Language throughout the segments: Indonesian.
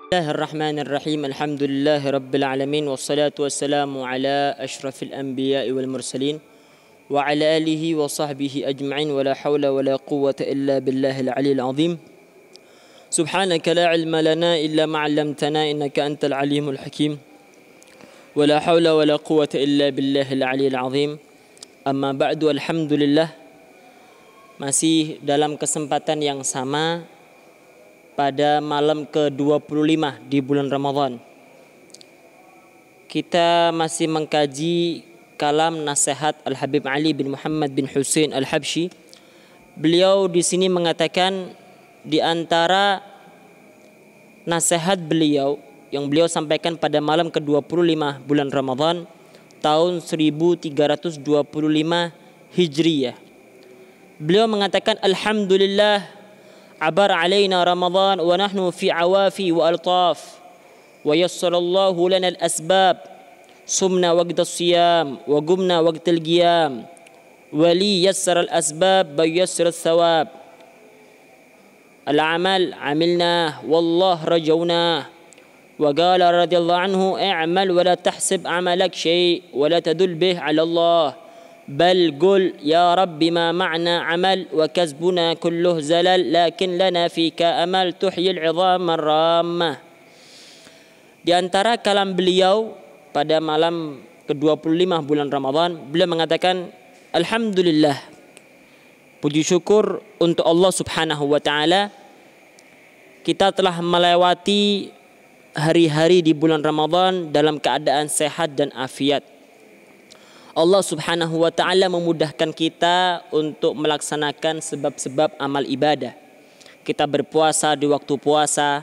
Bismillahirrahmanirrahim. Alhamdulillahirabbil alamin wassalatu wassalamu ala asyrafil anbiya'i wal mursalin wa ala alihi wa sahbihi ajma'in wa la hawla wa la quwwata illa billahil aliyil azim. Subhanaka la ilma lana illa ma 'allamtana innaka antal alimul hakim. Wa la hawla wa la quwwata illa billahil aliyil azim. Amma ba'du, alhamdulillah, masih dalam kesempatan yang sama pada malam ke-25 di bulan Ramadan, kita masih mengkaji kalam nasihat Al-Habib Ali bin Muhammad bin Husain Al-Habsyi. Beliau di sini mengatakan di antara nasihat beliau yang beliau sampaikan pada malam ke-25 bulan Ramadan tahun 1325 Hijriyah. Beliau mengatakan, alhamdulillah عبر علينا رمضان ونحن في عوافي وألطاف ويسر الله لنا الأسباب صمنا وقت الصيام وقمنا وقت القيام ولي يسر الأسباب ويسر الثواب العمل عملناه والله رجوناه وقال رضي الله عنه اعمل ولا تحسب عملك شيء ولا تدل به على الله بل قل يا رب ما معنا عمل وكسبنا كله زلل لكن لنا فيك أمل تحيي العظام الرامة. Di antara kalam beliau pada malam ke-25 bulan Ramadan, beliau mengatakan, alhamdulillah, puji syukur untuk Allah Subhanahu wa taala, kita telah melewati hari-hari di bulan Ramadan dalam keadaan sehat dan afiat. Allah Subhanahu wa taala memudahkan kita untuk melaksanakan sebab-sebab amal ibadah. Kita berpuasa di waktu puasa,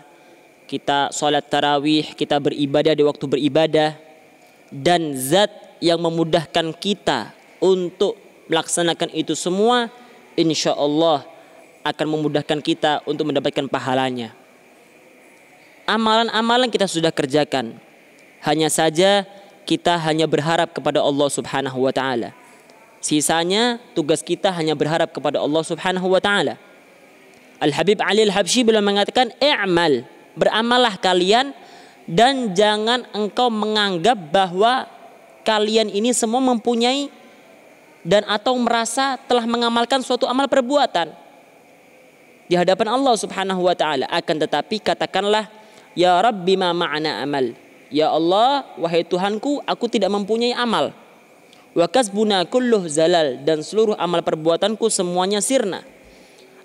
kita sholat tarawih, kita beribadah di waktu beribadah. Dan zat yang memudahkan kita untuk melaksanakan itu semua, insya Allah akan memudahkan kita untuk mendapatkan pahalanya. Amalan-amalan kita sudah kerjakan, hanya saja kita hanya berharap kepada Allah Subhanahu wa taala. Sisanya tugas kita hanya berharap kepada Allah Subhanahu wa taala. Al-Habib Ali Al-Habsyi beliau mengatakan, i'mal, beramallah kalian dan jangan engkau menganggap bahwa kalian ini semua mempunyai dan atau merasa telah mengamalkan suatu amal perbuatan di hadapan Allah Subhanahu wa taala. Akan tetapi katakanlah, ya Rabbi ma ma'ana amal. Ya Allah, wahai Tuhanku, aku tidak mempunyai amal. Wa kasbuna kulluh zalal, dan seluruh amal perbuatanku semuanya sirna.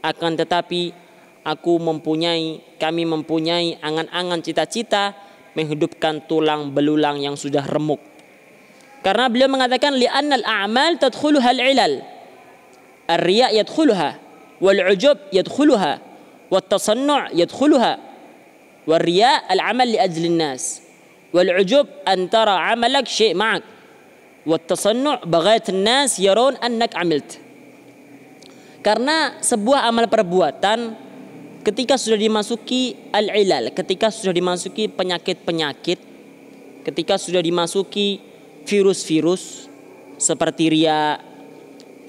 Akan tetapi kami mempunyai angan-angan cita-cita menghidupkan tulang belulang yang sudah remuk. Karena beliau mengatakan, li'annal a'mal tadkhuluha al-'ilal. Ar-riya' yadkhuluha, wal-'ujub yadkhuluha, wat-tasannu' yadkhuluha. War-riya' al-'amal li ajlin nas. والعجب أن ترى عملك شيء معك والتصنع بغاية الناس يرون أنك عملت. Karena sebuah amal perbuatan ketika sudah dimasuki al-ilal, ketika sudah dimasuki penyakit-penyakit, ketika sudah dimasuki virus-virus seperti riya,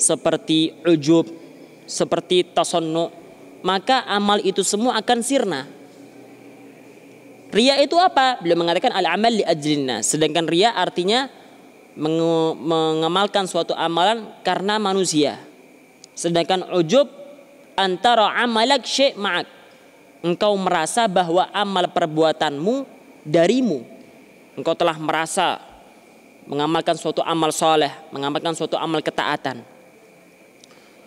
seperti ujub, seperti tasannu, maka amal itu semua akan sirna. Riya itu apa? Beliau mengatakan al-amal li ajlinna. Sedangkan riya artinya mengamalkan suatu amalan karena manusia. Sedangkan ujub antara amalak syai' ma'ak. Engkau merasa bahwa amal perbuatanmu darimu. Engkau telah merasa mengamalkan suatu amal soleh, mengamalkan suatu amal ketaatan.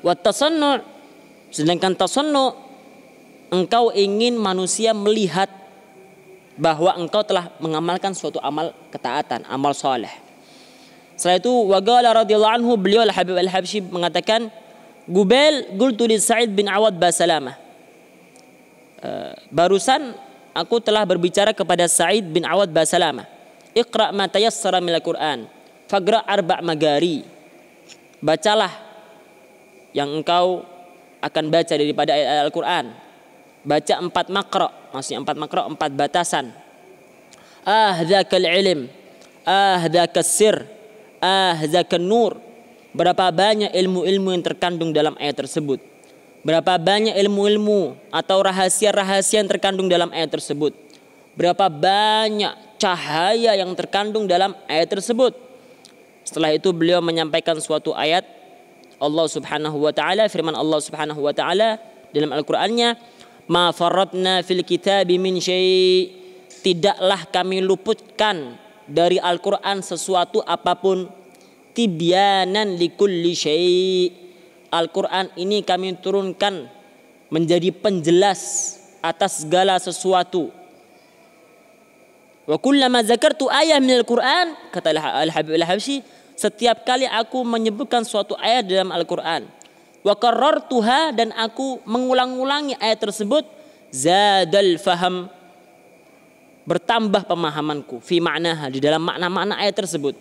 Wa tasannu', sedangkan tasannu', engkau ingin manusia melihat bahwa engkau telah mengamalkan suatu amal ketaatan, amal soleh. Setelah itu, waqala radhiyallahu anhu, beliau Al-Habib Al-Habsyi mengatakan, Gubel qultu li Sa'id bin Awad Basalamah. Barusan aku telah berbicara kepada Sa'id bin Awad Basalamah. Iqra' ma tayassara minal Qur'an, fagra' arba' magari. Bacalah yang engkau akan baca daripada ayat Al-Quran. Baca 4 makro, maksudnya 4 makro, 4 batasan. Ahdzakal ilm, ahdzakal sir, ahdzakal nur. Berapa banyak ilmu-ilmu yang terkandung dalam ayat tersebut. Berapa banyak ilmu-ilmu atau rahasia-rahasia yang terkandung dalam ayat tersebut. Berapa banyak cahaya yang terkandung dalam ayat tersebut. Setelah itu beliau menyampaikan suatu ayat Allah Subhanahu wa taala, firman Allah Subhanahu wa taala dalam Al-Qur'annya, "Ma farratna fil kitabi min syai'." Tidaklah kami luputkan dari Al-Qur'an sesuatu apapun. Tibyanan likulli syai'. Al-Qur'an ini kami turunkan menjadi penjelas atas segala sesuatu. Wa kullama zakartu ayah minal Qur'an, kata Al-Habib Al-Habsyi, setiap kali aku menyebutkan suatu ayat dalam Al-Qur'an, wa qarrartuha, dan aku mengulang-ulangi ayat tersebut, zadal faham, bertambah pemahamanku, fi ma'naha, di dalam makna-makna ayat tersebut,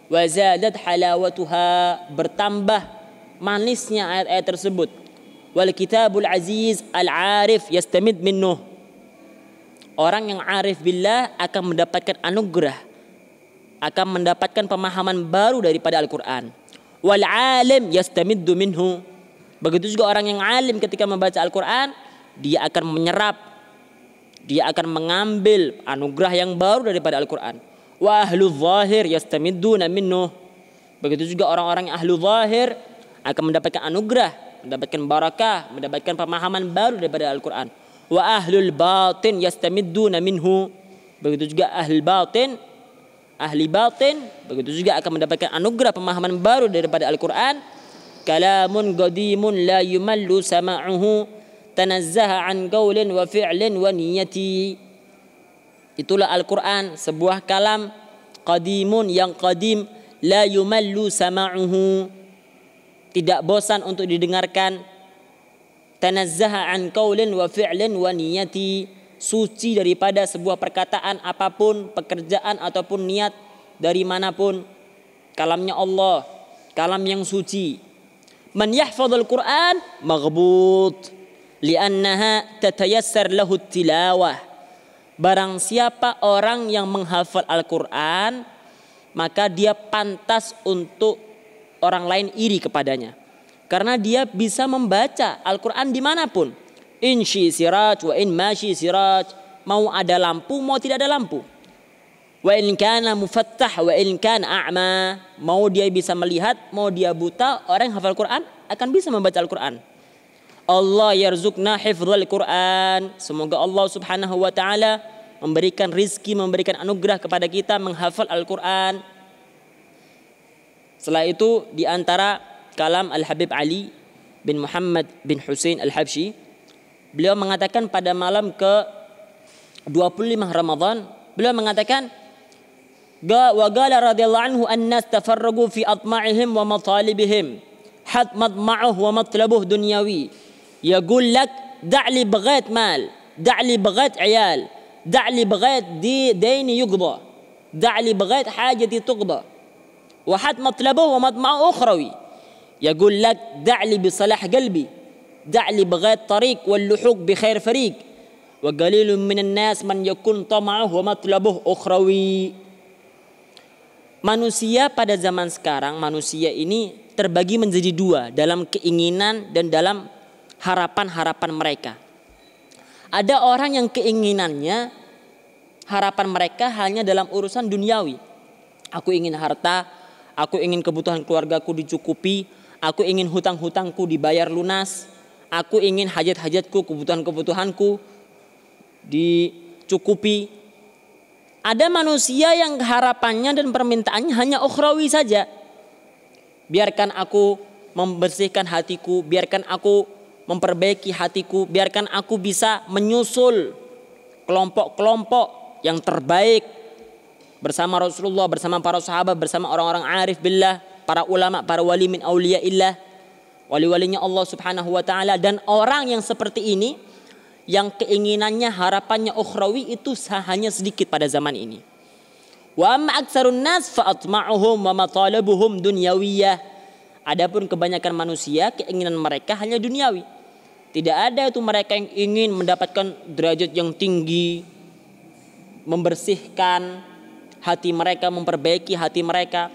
wa zadat halawatuha, bertambah manisnya ayat-ayat tersebut, wal kitabul aziz al-arif yastamid minnuh. Orang yang arif billah akan mendapatkan anugerah, akan mendapatkan pemahaman baru daripada Al-Quran. Wal alim yastamiddu minhu. Begitu juga orang yang alim ketika membaca Al-Quran, dia akan menyerap, dia akan mengambil anugerah yang baru daripada Al-Quran. Wa ahlu zahir yastamidduna minhu. Begitu juga orang-orang yang ahlu zahir akan mendapatkan anugerah, mendapatkan barakah, mendapatkan pemahaman baru daripada Al-Quran. Wa ahlul batin yastamidduna minhu. Begitu juga ahli batin, begitu juga akan mendapatkan anugerah pemahaman baru daripada Al-Quran. Kalamun qadimun la yumallu sama'uhu, tanazzaha an qaulin wa fi'lin wa niyati. Itulah Al-Quran, sebuah kalam qadimun, yang qadim, la yumallu sama'uhu, tidak bosan untuk didengarkan. Tanazzaha an qaulin wa fi'lin wa niyati, suci daripada sebuah perkataan apapun, pekerjaan ataupun niat dari manapun. Kalamnya Allah, kalam yang suci. Man yahfadzul Qur'an maghbut li'annaha tatayassar lahu tilawah. Barang siapa orang yang menghafal Al-Quran, maka dia pantas untuk orang lain iri kepadanya, karena dia bisa membaca Al-Quran dimanapun. In syi siraj wa in mashi siraj. Mau ada lampu, mau tidak ada lampu. Wa in kana mufattah wa in kana a'ma. Mau dia bisa melihat, mau dia buta, orang yang hafal Quran akan bisa membaca Al-Quran. Allah yarzuqna hifdzal Quran. Semoga Allah Subhanahu wa taala memberikan rizki, memberikan anugerah kepada kita menghafal Al-Quran. Setelah itu di antara kalam Al-Habib Ali bin Muhammad bin Husain Al-Habsyi, beliau mengatakan pada malam ke 25 Ramadan, beliau mengatakan, wa qala radhiyallahu anhu an-nas tafarragu fi atma'ihim wa matalibihim had madma'uh wa matlabuh dunyawi, yaqul lak da'li baghayat mal, da'li baghayat ayal, da'li baghayat dayni yuqda, da'li baghayat hajati tuqda, wa had matlabuh wa matma'uh ukhrawi, yaqul lak da'li bi salah qalbi, da'li baghayat tariq wal luhuq bi khair fariq, wa qalilun minan nas man yakun tama'uh wa matlabuh ukhrawi. Manusia pada zaman sekarang, manusia ini terbagi menjadi dua dalam keinginan dan dalam harapan-harapan mereka. Ada orang yang keinginannya, harapan mereka hanya dalam urusan duniawi. Aku ingin harta, aku ingin kebutuhan keluargaku dicukupi, aku ingin hutang-hutangku dibayar lunas, aku ingin hajat-hajatku, kebutuhan-kebutuhanku dicukupi. Ada manusia yang harapannya dan permintaannya hanya ukhrawi saja. Biarkan aku membersihkan hatiku, biarkan aku memperbaiki hatiku, biarkan aku bisa menyusul kelompok-kelompok yang terbaik bersama Rasulullah, bersama para sahabat, bersama orang-orang arif billah, para ulama, para wali min auliyaillah, wali-walinya Allah Subhanahu wa taala. Dan orang yang seperti ini, yang keinginannya, harapannya ukhrawi, itu hanya sedikit pada zaman ini. Wa amma aktsarun nas fa atma'uhum wa matalabuhum dunyawiyah. Adapun kebanyakan manusia, keinginan mereka hanya duniawi. Tidak ada itu mereka yang ingin mendapatkan derajat yang tinggi, membersihkan hati mereka, memperbaiki hati mereka.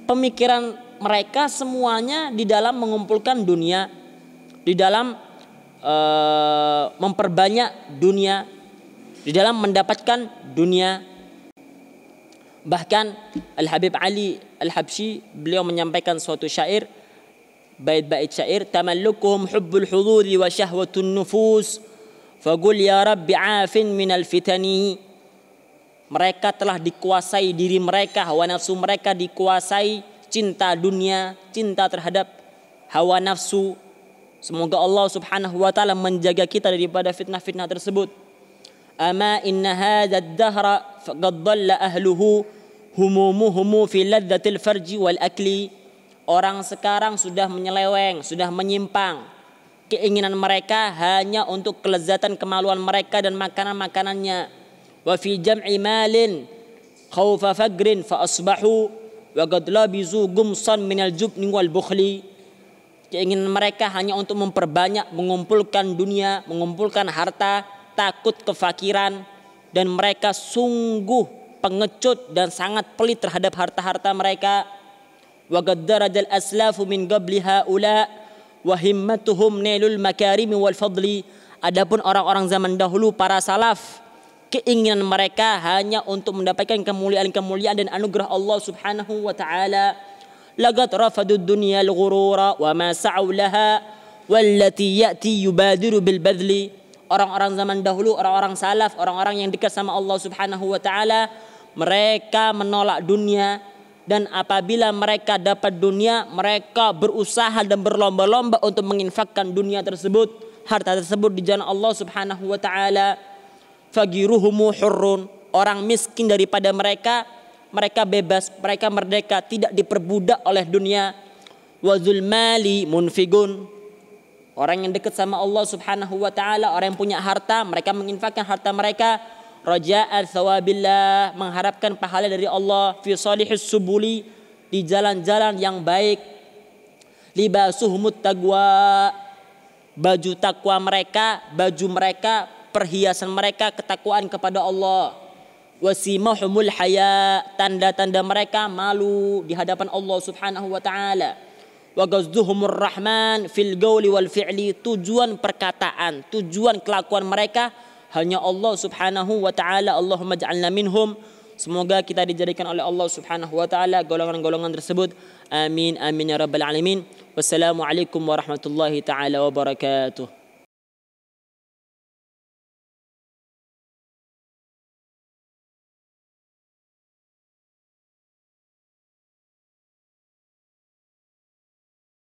Pemikiran mereka semuanya di dalam mengumpulkan dunia, di dalam memperbanyak dunia. di dalam mendapatkan dunia. Bahkan Al-Habib Ali Al-Habsyi beliau menyampaikan suatu syair, bait-bait syair, tamallukuhum hubbul huduri wa syahwatun nufus faqul ya rabbi afin minal fitani. Mereka telah dikuasai diri mereka, hawa nafsu mereka dikuasai cinta dunia, cinta terhadap hawa nafsu. Semoga Allah Subhanahu wa taala menjaga kita daripada fitnah-fitnah tersebut. Ama inna hadzal dahra faqad dhalla ahluhu humumuhumu fi ladzatil farji wal akli. Orang sekarang sudah menyeleweng, sudah menyimpang. Keinginan mereka hanya untuk kelezatan kemaluan mereka dan makanan-makanannya. Wa fi jam'i malin khaufa fagrin fa asbahu wa qad labizu gumsan minal jubni wal bukhli. Keinginan mereka hanya untuk memperbanyak, mengumpulkan dunia, mengumpulkan harta, takut kefakiran, dan mereka sungguh pengecut dan sangat pelit terhadap harta-harta mereka. Wa qad darajal aslafu min qabli haula wa himmatuhum nailul makarimi wal fadli. Adapun orang-orang zaman dahulu, para salaf, keinginan mereka hanya untuk mendapatkan kemuliaan-kemuliaan dan anugerah Allah Subhanahu wa taala. Laqad rafadud dunya al-ghurura wa ma sa'u laha wallati ya'ti yubadiru bil badli. Orang-orang zaman dahulu, orang-orang salaf, orang-orang yang dekat sama Allah Subhanahu wa taala, mereka menolak dunia, dan apabila mereka dapat dunia, mereka berusaha dan berlomba-lomba untuk menginfakkan dunia tersebut, harta tersebut di jalan Allah Subhanahu wa taala. Fagiruhumu hurrun, orang miskin daripada mereka, mereka bebas, mereka merdeka, tidak diperbudak oleh dunia. Wazul mali munfigun, orang yang dekat sama Allah Subhanahu wa taala, orang yang punya harta, mereka menginfakkan harta mereka raja'an thawabillah, mengharapkan pahala dari Allah, fi salihis subuli, di jalan-jalan yang baik. Libasuhumut taqwa, baju takwa mereka, baju mereka, perhiasan mereka ketakwaan kepada Allah. Wasimahumul haya, tanda-tanda mereka malu di hadapan Allah Subhanahu wa taala. Wa qazduhumur rahman fil qawli wal fi'li, tujuan perkataan, tujuan kelakuan mereka hanya Allah Subhanahu wa taala. Allahumma ij'alna minhum. Semoga kita dijadikan oleh Allah Subhanahu wa taala golongan-golongan tersebut. Amin amin ya rabbal alamin. Wassalamualaikum warahmatullahi taala wabarakatuh.